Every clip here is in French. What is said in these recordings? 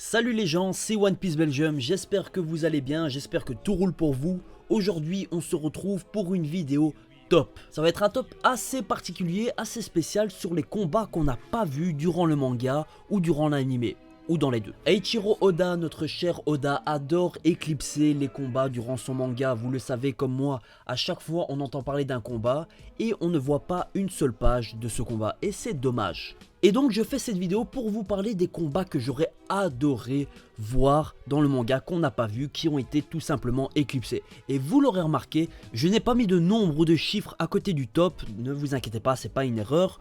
Salut les gens, c'est One Piece Belgium, j'espère que vous allez bien, j'espère que tout roule pour vous. Aujourd'hui on se retrouve pour une vidéo top. Ça va être un top assez particulier, assez spécial sur les combats qu'on n'a pas vus durant le manga ou durant l'anime. Ou dans les deux. Eiichiro Oda, notre cher Oda, adore éclipser les combats durant son manga. Vous le savez comme moi, à chaque fois on entend parler d'un combat et on ne voit pas une seule page de ce combat. Et c'est dommage. Et donc je fais cette vidéo pour vous parler des combats que j'aurais adoré voir dans le manga qu'on n'a pas vu, qui ont été tout simplement éclipsés. Et vous l'aurez remarqué, je n'ai pas mis de nombre ou de chiffres à côté du top, ne vous inquiétez pas, c'est pas une erreur.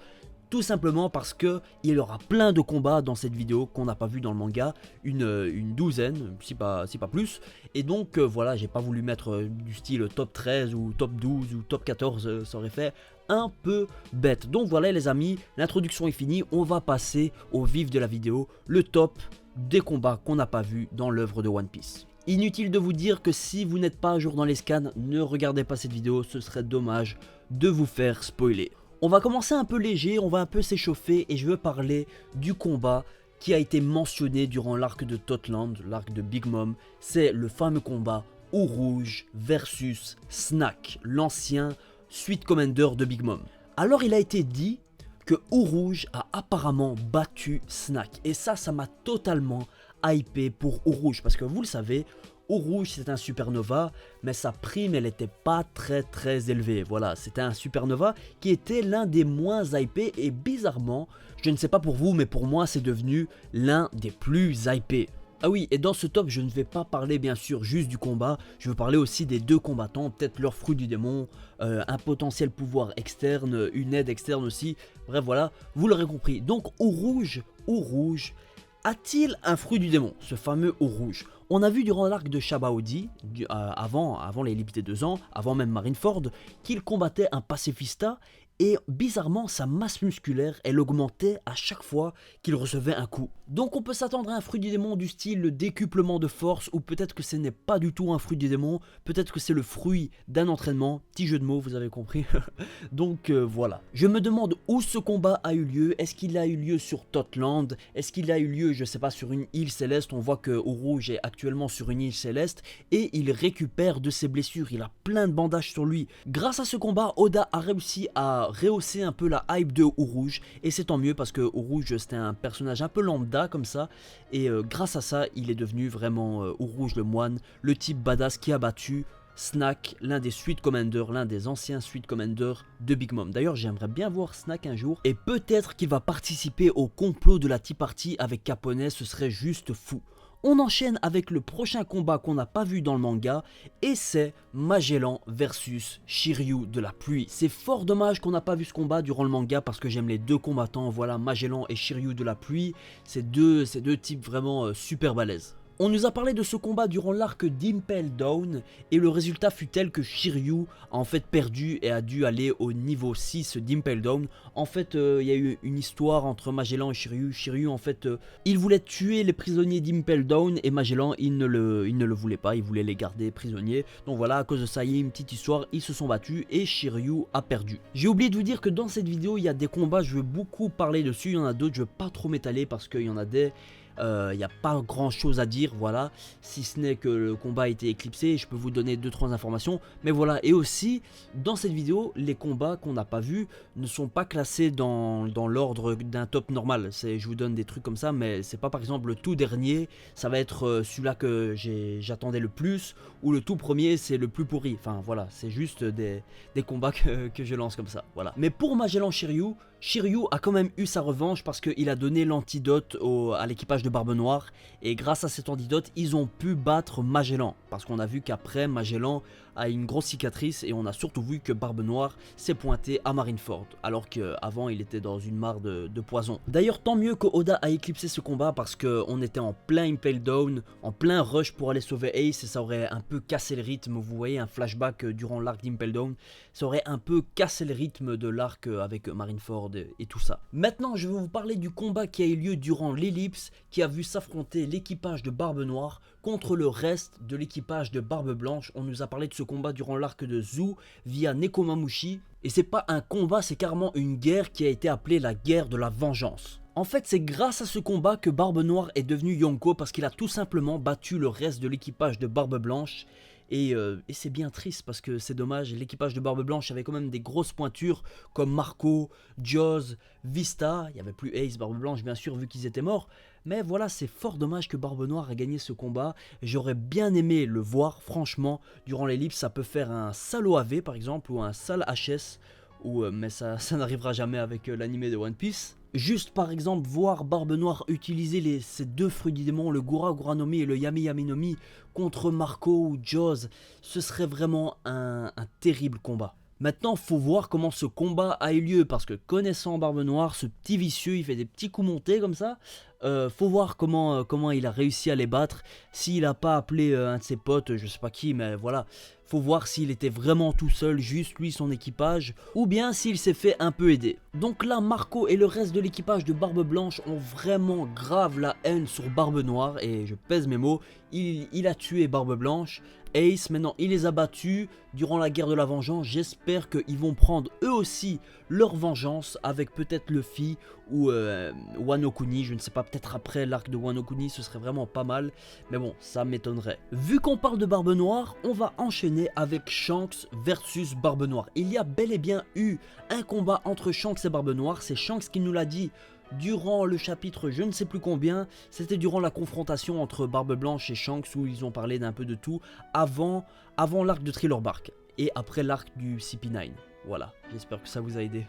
Tout simplement parce que il y aura plein de combats dans cette vidéo qu'on n'a pas vu dans le manga, une douzaine, si pas plus. Et donc voilà, j'ai pas voulu mettre du style top 13 ou top 12 ou top 14, ça aurait fait un peu bête. Donc voilà les amis, l'introduction est finie, on va passer au vif de la vidéo, le top des combats qu'on n'a pas vu dans l'œuvre de One Piece. Inutile de vous dire que si vous n'êtes pas à jour dans les scans, ne regardez pas cette vidéo, ce serait dommage de vous faire spoiler. On va commencer un peu léger, on va un peu s'échauffer et je veux parler du combat qui a été mentionné durant l'arc de Totland, l'arc de Big Mom. C'est le fameux combat Eau Rouge versus Snack, l'ancien Suite Commander de Big Mom. Alors il a été dit que Eau Rouge a apparemment battu Snack et ça m'a totalement hypé pour Eau Rouge parce que vous le savez, Eau Rouge c'est un supernova, mais sa prime elle était pas très élevée. Voilà, c'était un supernova qui était l'un des moins hypés et bizarrement, je ne sais pas pour vous, mais pour moi c'est devenu l'un des plus hypés. Ah oui, et dans ce top, je ne vais pas parler bien sûr juste du combat, je veux parler aussi des deux combattants, peut-être leur fruit du démon, un potentiel pouvoir externe, une aide externe aussi, bref voilà, vous l'aurez compris. Donc Eau Rouge a-t-il un fruit du démon, ce fameux Eau Rouge? On a vu durant l'arc de Shabaodi, avant les Ellipses des 2 ans, avant même Marineford, qu'il combattait un pacifista et bizarrement sa masse musculaire elle augmentait à chaque fois qu'il recevait un coup. Donc on peut s'attendre à un fruit du démon du style le décuplement de force ou peut-être que ce n'est pas du tout un fruit du démon, peut-être que c'est le fruit d'un entraînement, petit jeu de mots vous avez compris. Donc voilà. Je me demande où ce combat a eu lieu, est-ce qu'il a eu lieu sur Totland, est-ce qu'il a eu lieu je sais pas sur une île céleste, on voit que Eau Rouge est actuellement sur une île céleste et il récupère de ses blessures, il a plein de bandages sur lui. Grâce à ce combat, Oda a réussi à rehausser un peu la hype de Eau Rouge et c'est tant mieux parce que Eau Rouge c'était un personnage un peu lambda comme ça et grâce à ça il est devenu vraiment Eau Rouge le moine, le type badass qui a battu Snack, l'un des Suite Commanders, l'un des anciens Suite Commanders de Big Mom. D'ailleurs j'aimerais bien voir Snack un jour et peut-être qu'il va participer au complot de la Tea Party avec Capone, ce serait juste fou. On enchaîne avec le prochain combat qu'on n'a pas vu dans le manga et c'est Magellan versus Shiryu de la pluie. C'est fort dommage qu'on n'a pas vu ce combat durant le manga parce que j'aime les deux combattants, voilà Magellan et Shiryu de la pluie, ces deux types vraiment super balèzes. On nous a parlé de ce combat durant l'arc d'Impel Down et le résultat fut tel que Shiryu a en fait perdu et a dû aller au niveau 6 d'Impel Down. En fait il y a eu une histoire entre Magellan et Shiryu. Shiryu en fait il voulait tuer les prisonniers d'Impel Down et Magellan il ne le voulait pas, il voulait les garder prisonniers. Donc voilà, à cause de ça il y a une petite histoire, ils se sont battus et Shiryu a perdu. J'ai oublié de vous dire que dans cette vidéo il y a des combats, je veux beaucoup parler dessus, il y en a d'autres, je veux pas trop m'étaler parce qu'il y en a des... Il n'y a pas grand chose à dire, voilà, si ce n'est que le combat a été éclipsé, je peux vous donner 2-3 informations, mais voilà, et aussi, dans cette vidéo, les combats qu'on n'a pas vus ne sont pas classés dans l'ordre d'un top normal, je vous donne des trucs comme ça, mais c'est pas par exemple le tout dernier, ça va être celui-là que j'attendais le plus, ou le tout premier, c'est le plus pourri, enfin voilà, c'est juste des combats que je lance comme ça, voilà. Mais pour Magellan Shiryu a quand même eu sa revanche parce qu'il a donné l'antidote à l'équipage de Barbe Noire et grâce à cet antidote ils ont pu battre Magellan parce qu'on a vu qu'après Magellan a une grosse cicatrice et on a surtout vu que Barbe Noire s'est pointé à Marineford alors qu'avant il était dans une mare de poison. D'ailleurs tant mieux que Oda a éclipsé ce combat parce qu'on était en plein Impel Down, en plein rush pour aller sauver Ace et ça aurait un peu cassé le rythme, vous voyez un flashback durant l'arc d'Impel Down, ça aurait un peu cassé le rythme de l'arc avec Marineford et tout ça. Maintenant je vais vous parler du combat qui a eu lieu durant l'ellipse qui a vu s'affronter l'équipage de Barbe Noire contre le reste de l'équipage de Barbe Blanche. On nous a parlé de ce combat durant l'arc de Zou via Nekomamushi et c'est pas un combat, c'est carrément une guerre qui a été appelée la guerre de la vengeance. En fait, c'est grâce à ce combat que Barbe Noire est devenu Yonko parce qu'il a tout simplement battu le reste de l'équipage de Barbe Blanche. Et c'est bien triste parce que c'est dommage, l'équipage de Barbe Blanche avait quand même des grosses pointures comme Marco, Jaws, Vista. Il n'y avait plus Ace, Barbe Blanche bien sûr vu qu'ils étaient morts. Mais voilà, c'est fort dommage que Barbe Noire ait gagné ce combat. J'aurais bien aimé le voir, franchement, durant l'ellipse. Ça peut faire un sale OAV par exemple ou un sale HS. Mais ça n'arrivera jamais avec l'anime de One Piece. Juste par exemple voir Barbe Noire utiliser ces deux fruits du démon, le Gura Guranomi et le Yami Yami no Mi contre Marco ou Jaws, ce serait vraiment un terrible combat. Maintenant, faut voir comment ce combat a eu lieu parce que connaissant Barbe Noire, ce petit vicieux, il fait des petits coups montés comme ça. Faut voir comment il a réussi à les battre. S'il a pas appelé un de ses potes, je sais pas qui, mais voilà. Faut voir s'il était vraiment tout seul, juste lui, son équipage, ou bien s'il s'est fait un peu aider. Donc là, Marco et le reste de l'équipage de Barbe Blanche ont vraiment grave la haine sur Barbe Noire, et je pèse mes mots, il a tué Barbe Blanche. Ace, maintenant il les a battus durant la guerre de la vengeance. J'espère qu'ils vont prendre eux aussi leur vengeance avec peut-être Luffy ou Wano Kuni, je ne sais pas, peut-être après l'arc de Wano Kuni, ce serait vraiment pas mal, mais bon, ça m'étonnerait. Vu qu'on parle de Barbe Noire, on va enchaîner avec Shanks versus Barbe Noire. Il y a bel et bien eu un combat entre Shanks et Barbe Noire, c'est Shanks qui nous l'a dit durant le chapitre je ne sais plus combien, c'était durant la confrontation entre Barbe Blanche et Shanks où ils ont parlé d'un peu de tout avant l'arc de Thriller Bark et après l'arc du CP9. Voilà, j'espère que ça vous a aidé.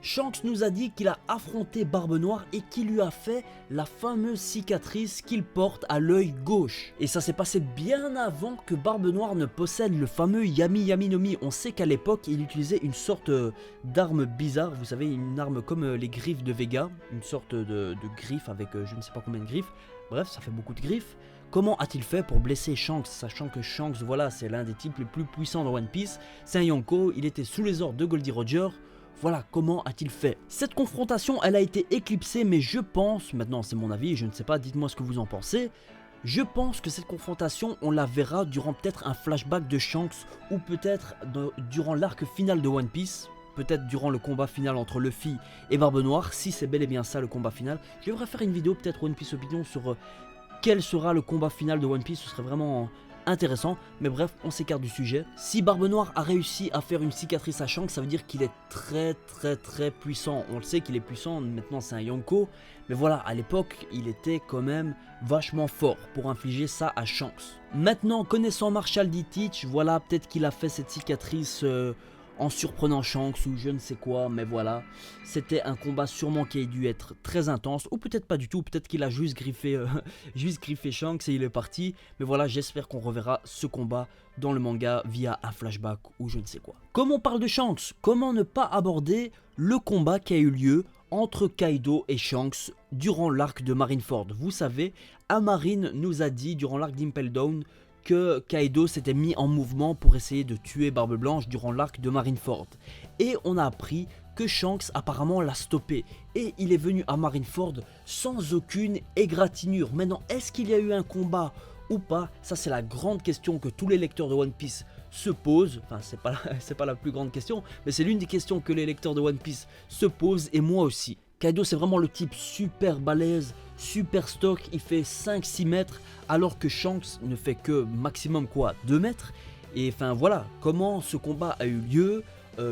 Shanks nous a dit qu'il a affronté Barbe Noire et qu'il lui a fait la fameuse cicatrice qu'il porte à l'œil gauche. Et ça s'est passé bien avant que Barbe Noire ne possède le fameux Yami Yami no Mi. On sait qu'à l'époque, il utilisait une sorte d'arme bizarre, vous savez, une arme comme les griffes de Vega, une sorte de griffe avec je ne sais pas combien de griffes. Bref, ça fait beaucoup de griffes. Comment a-t-il fait pour blesser Shanks, sachant que Shanks, voilà, c'est l'un des types les plus puissants dans One Piece, c'est un Yonko, il était sous les ordres de Goldie Roger, voilà, comment a-t-il fait? Cette confrontation, elle a été éclipsée, mais je pense, maintenant c'est mon avis, je ne sais pas, dites-moi ce que vous en pensez, je pense que cette confrontation, on la verra durant peut-être un flashback de Shanks, ou peut-être durant l'arc final de One Piece, peut-être durant le combat final entre Luffy et Barbe Noire, si c'est bel et bien ça le combat final. Je devrais faire une vidéo, peut-être One Piece Opinion, sur quel sera le combat final de One Piece, ce serait vraiment intéressant, mais bref, on s'écarte du sujet. Si Barbe Noire a réussi à faire une cicatrice à Shanks, ça veut dire qu'il est très puissant. On le sait qu'il est puissant, maintenant c'est un Yonko, mais voilà, à l'époque, il était quand même vachement fort pour infliger ça à Shanks. Maintenant, connaissant Marshall D. Teach, voilà, peut-être qu'il a fait cette cicatrice en surprenant Shanks ou je ne sais quoi, mais voilà, c'était un combat sûrement qui a dû être très intense, ou peut-être pas du tout, peut-être qu'il a juste griffé Shanks et il est parti, mais voilà, j'espère qu'on reverra ce combat dans le manga via un flashback ou je ne sais quoi. Comme on parle de Shanks, comment ne pas aborder le combat qui a eu lieu entre Kaido et Shanks durant l'arc de Marineford? Vous savez, Amarin nous a dit durant l'arc d'Impel Down que Kaido s'était mis en mouvement pour essayer de tuer Barbe Blanche durant l'arc de Marineford. Et on a appris que Shanks apparemment l'a stoppé. Et il est venu à Marineford sans aucune égratignure. Maintenant, est-ce qu'il y a eu un combat ou pas? Ça c'est la grande question que tous les lecteurs de One Piece se posent. Enfin, c'est pas la plus grande question, mais c'est l'une des questions que les lecteurs de One Piece se posent, et moi aussi. Kaido c'est vraiment le type super balèze, super stock, il fait 5-6 mètres alors que Shanks ne fait que maximum quoi, 2 mètres. Et enfin voilà, comment ce combat a eu lieu,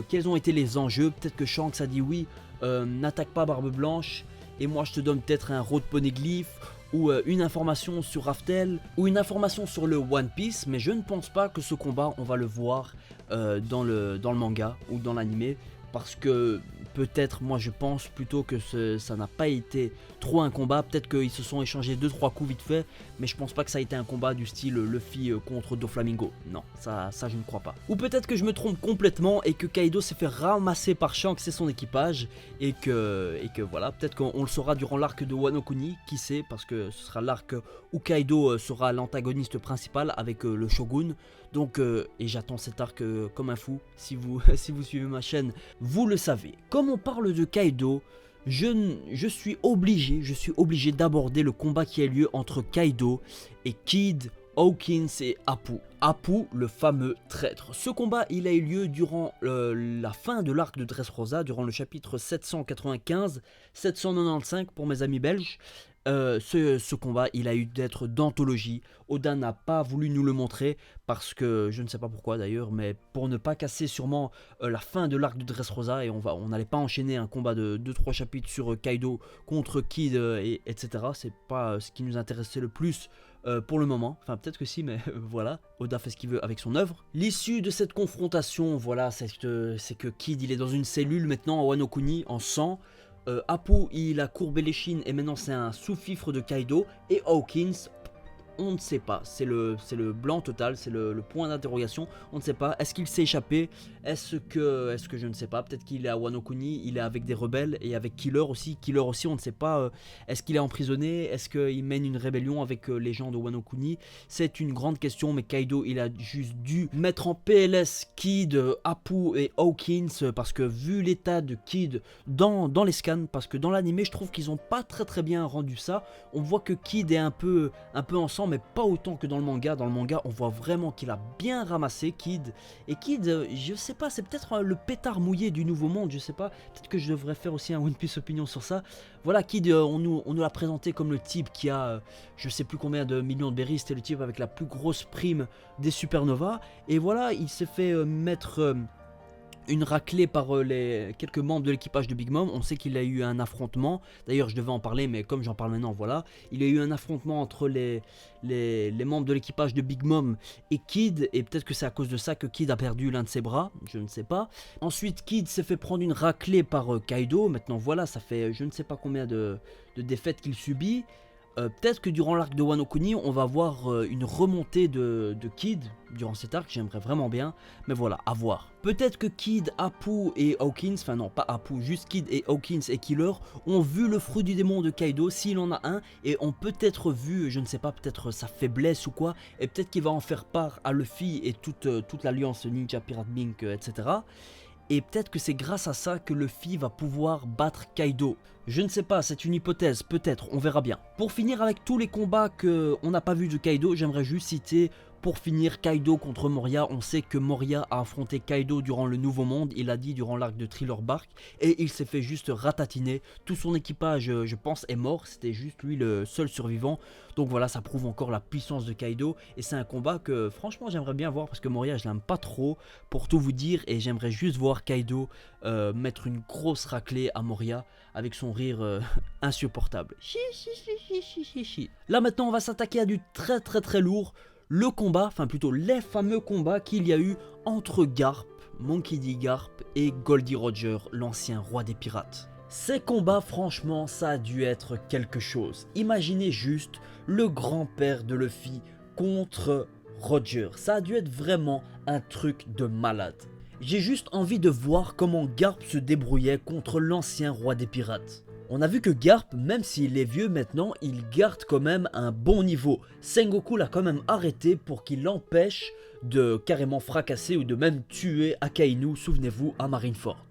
quels ont été les enjeux, peut-être que Shanks a dit oui, n'attaque pas Barbe Blanche et moi je te donne peut-être un road poneglyph ou une information sur Raftel ou une information sur le One Piece, mais je ne pense pas que ce combat on va le voir dans le manga ou dans l'anime. Parce que peut-être, moi je pense plutôt que ça n'a pas été trop un combat. Peut-être qu'ils se sont échangés 2-3 coups vite fait, mais je pense pas que ça a été un combat du style Luffy contre Doflamingo. Non, ça je ne crois pas. Ou peut-être que je me trompe complètement et que Kaido s'est fait ramasser par Shanks et son équipage. Et que voilà, peut-être qu'on le saura durant l'arc de Wano Kuni, qui sait, parce que ce sera l'arc où Kaido sera l'antagoniste principal avec le Shogun. Donc, et j'attends cet arc comme un fou. Si vous suivez ma chaîne, vous le savez. Comme on parle de Kaido, je suis obligé d'aborder le combat qui a lieu entre Kaido et Kid Hawkins et Apu. Apu, le fameux traître. Ce combat, il a eu lieu durant la fin de l'arc de Dressrosa, durant le chapitre 795 pour mes amis belges. Ce combat, il a eu d'être d'anthologie. Oda n'a pas voulu nous le montrer parce que, je ne sais pas pourquoi d'ailleurs, mais pour ne pas casser sûrement la fin de l'arc de Dressrosa, et on n'allait pas enchaîner un combat de 2-3 chapitres sur Kaido contre Kid, etc. C'est pas ce qui nous intéressait le plus pour le moment. Enfin, peut-être que si, mais voilà, Oda fait ce qu'il veut avec son œuvre. L'issue de cette confrontation, voilà, c'est que Kid, il est dans une cellule maintenant à Wano Kuni, en sang. Apu, il a courbé l'échine et maintenant c'est un sous-fifre de Kaido. Et Hawkins, on ne sait pas, c'est le blanc total, c'est le point d'interrogation, on ne sait pas. Est-ce qu'il s'est échappé? Est-ce que je ne sais pas, peut-être qu'il est à Wano Kuni, il est avec des rebelles et avec Killer aussi, on ne sait pas. Est-ce qu'il est emprisonné? Est-ce qu'il mène une rébellion avec les gens de Wano Kuni? C'est une grande question, mais Kaido, il a juste dû mettre en PLS Kid, Apu et Hawkins, parce que vu l'état de Kid dans les scans, parce que dans l'anime, je trouve qu'ils n'ont pas très bien rendu ça. On voit que Kid est un peu ensemble, mais pas autant que dans le manga. Dans le manga, on voit vraiment qu'il a bien ramassé Kid. Et Kid, je sais pas, c'est peut-être le pétard mouillé du nouveau monde, je sais pas. Peut-être que je devrais faire aussi un One Piece opinion sur ça. Voilà, Kid, on nous l'a présenté comme le type qui a, je sais plus combien de millions de berries. C'était le type avec la plus grosse prime des supernovas. Et voilà, il s'est fait mettre une raclée par les quelques membres de l'équipage de Big Mom. On sait qu'il a eu un affrontement. D'ailleurs, je devais en parler, mais comme j'en parle maintenant, voilà. Il y a eu un affrontement entre les membres de l'équipage de Big Mom et Kid. Et peut-être que c'est à cause de ça que Kid a perdu l'un de ses bras. Je ne sais pas. Ensuite, Kid s'est fait prendre une raclée par Kaido. Maintenant, voilà, ça fait je ne sais pas combien de défaites qu'il subit. Peut-être que durant l'arc de Wano Kuni, on va voir une remontée de Kid durant cet arc, j'aimerais vraiment bien, mais voilà, à voir. Peut-être que Kid, Apu et Hawkins, enfin non, pas Apu, juste Kid et Hawkins et Killer ont vu le fruit du démon de Kaido, s'il en a un, et ont peut-être vu, je ne sais pas, peut-être sa faiblesse ou quoi, et peut-être qu'il va en faire part à Luffy et toute l'alliance Ninja Pirate Bink, etc. Et peut-être que c'est grâce à ça que Luffy va pouvoir battre Kaido. Je ne sais pas, c'est une hypothèse, peut-être, on verra bien. Pour finir avec tous les combats qu'on n'a pas vu de Kaido, j'aimerais juste citer, pour finir, Kaido contre Moria. On sait que Moria a affronté Kaido durant le Nouveau Monde, il a dit durant l'arc de Thriller Bark, et il s'est fait juste ratatiner. Tout son équipage, je pense, est mort, c'était juste lui le seul survivant. Donc voilà, ça prouve encore la puissance de Kaido, et c'est un combat que franchement j'aimerais bien voir, parce que Moria je l'aime pas trop, pour tout vous dire, et j'aimerais juste voir Kaido mettre une grosse raclée à Moria, avec son rire insupportable. Là maintenant on va s'attaquer à du très lourd. Le combat, enfin plutôt les fameux combats qu'il y a eu entre Garp, Monkey D. Garp et Goldie Roger, l'ancien roi des pirates. Ces combats, franchement, ça a dû être quelque chose. Imaginez juste le grand-père de Luffy contre Roger. Ça a dû être vraiment un truc de malade. J'ai juste envie de voir comment Garp se débrouillait contre l'ancien roi des pirates. On a vu que Garp, même s'il est vieux maintenant, il garde quand même un bon niveau. Sengoku l'a quand même arrêté pour qu'il l'empêche de carrément fracasser ou de même tuer Akainu, souvenez-vous, à Marineford.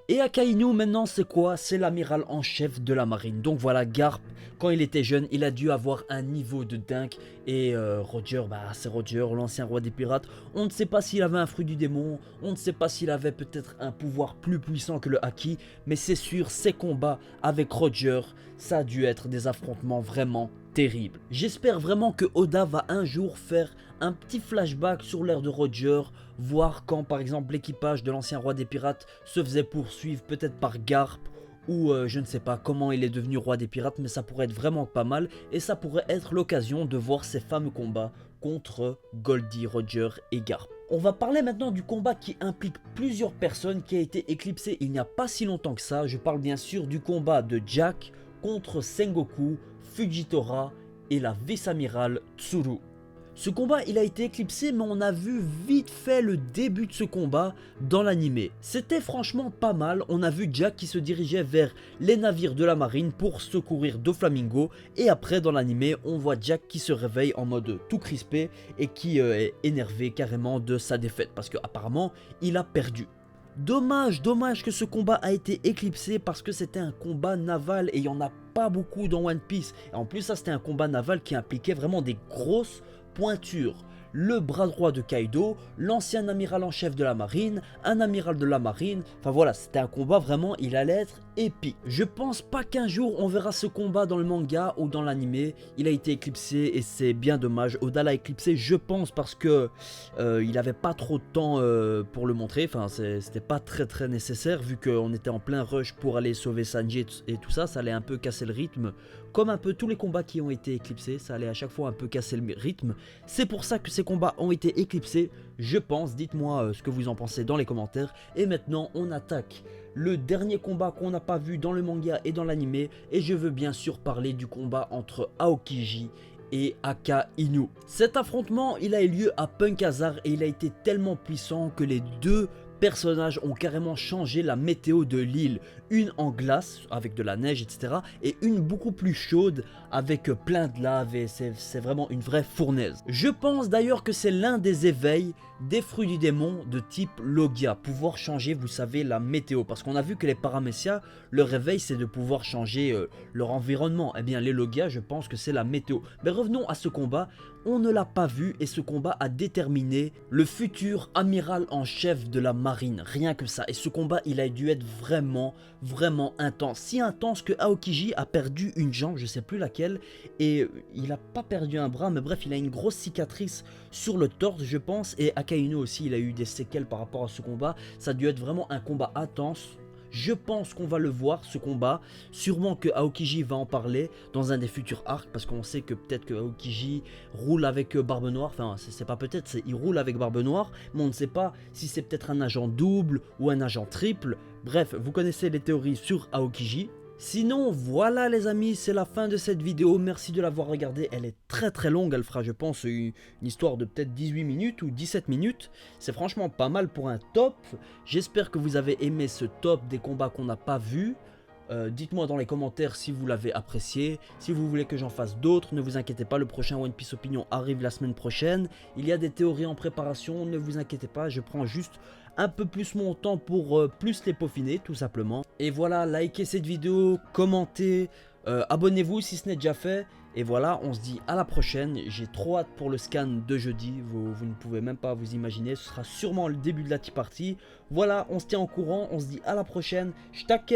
Et Akainu maintenant c'est quoi? C'est l'amiral en chef de la marine. Donc voilà, Garp, quand il était jeune, il a dû avoir un niveau de dingue. Et Roger, bah c'est Roger, l'ancien roi des pirates. On ne sait pas s'il avait un fruit du démon, on ne sait pas s'il avait peut-être un pouvoir plus puissant que le Haki. Mais c'est sûr, ces combats avec Roger, ça a dû être des affrontements vraiment terribles. J'espère vraiment que Oda va un jour faire un petit flashback sur l'ère de Roger, voir quand par exemple l'équipage de l'ancien roi des pirates se faisait poursuivre peut-être par Garp, ou je ne sais pas comment il est devenu roi des pirates, mais ça pourrait être vraiment pas mal, et ça pourrait être l'occasion de voir ces fameux combats contre Goldie, Roger et Garp. On va parler maintenant du combat qui implique plusieurs personnes, qui a été éclipsé il n'y a pas si longtemps que ça. Je parle bien sûr du combat de Jack contre Sengoku, Fujitora et la vice-amiral Tsuru. Ce combat il a été éclipsé, mais on a vu vite fait le début de ce combat dans l'animé. C'était franchement pas mal, on a vu Jack qui se dirigeait vers les navires de la marine pour secourir Doflamingo, et après dans l'animé on voit Jack qui se réveille en mode tout crispé et qui est énervé carrément de sa défaite parce qu'apparemment il a perdu. Dommage que ce combat a été éclipsé parce que c'était un combat naval et il n'y en a pas beaucoup dans One Piece. Et en plus ça c'était un combat naval qui impliquait vraiment des grosses pointure. Le bras droit de Kaido, l'ancien amiral en chef de la marine, un amiral de la marine, enfin voilà, c'était un combat vraiment, il allait être épique. Je pense pas qu'un jour on verra ce combat dans le manga ou dans l'anime, il a été éclipsé et c'est bien dommage. Oda l'a éclipsé, je pense, parce que il avait pas trop de temps pour le montrer, enfin c'était pas très nécessaire vu qu'on était en plein rush pour aller sauver Sanji et tout ça, ça allait un peu casser le rythme. Comme un peu tous les combats qui ont été éclipsés, ça allait à chaque fois un peu casser le rythme. C'est pour ça que ces combats ont été éclipsés, je pense. Dites-moi ce que vous en pensez dans les commentaires. Et maintenant, on attaque le dernier combat qu'on n'a pas vu dans le manga et dans l'anime. Et je veux bien sûr parler du combat entre Aokiji et Akainu. Cet affrontement, il a eu lieu à Punk Hazard et il a été tellement puissant que les deux personnages ont carrément changé la météo de l'île. Une en glace avec de la neige, etc. et une beaucoup plus chaude avec plein de lave, et c'est vraiment une vraie fournaise. Je pense d'ailleurs que c'est l'un des éveils des fruits du démon de type Logia, pouvoir changer, vous savez, la météo, parce qu'on a vu que les Paramecia, leur réveil c'est de pouvoir changer leur environnement. Eh bien les Logia, je pense que c'est la météo. Mais revenons à ce combat. On ne l'a pas vu et ce combat a déterminé le futur amiral en chef de la marine, rien que ça. Et ce combat, il a dû être vraiment intense, si intense que Aokiji a perdu une jambe, je sais plus laquelle, et il n'a pas perdu un bras, mais bref, il a une grosse cicatrice sur le torse, je pense. Et Akainu aussi, il a eu des séquelles par rapport à ce combat. Ça a dû être vraiment un combat intense. Je pense qu'on va le voir, ce combat. Sûrement que Aokiji va en parler dans un des futurs arcs, parce qu'on sait que peut-être que Aokiji roule avec Barbe Noire. Enfin, c'est pas peut-être, c'est il roule avec Barbe Noire, mais on ne sait pas si c'est peut-être un agent double ou un agent triple. Bref, vous connaissez les théories sur Aokiji. Sinon, voilà les amis, c'est la fin de cette vidéo. Merci de l'avoir regardée. Elle est très longue. Elle fera, je pense, une histoire de peut-être 18 minutes ou 17 minutes. C'est franchement pas mal pour un top. J'espère que vous avez aimé ce top des combats qu'on n'a pas vus. Dites-moi dans les commentaires si vous l'avez apprécié. Si vous voulez que j'en fasse d'autres, ne vous inquiétez pas, le prochain One Piece Opinion arrive la semaine prochaine. Il y a des théories en préparation, ne vous inquiétez pas, je prends juste un peu plus mon temps pour plus les peaufiner, tout simplement. Et voilà, likez cette vidéo, commentez, abonnez-vous si ce n'est déjà fait. Et voilà, on se dit à la prochaine. J'ai trop hâte pour le scan de jeudi. Vous ne pouvez même pas vous imaginer. Ce sera sûrement le début de la tea party. Voilà, on se tient au courant. On se dit à la prochaine. J't'aque.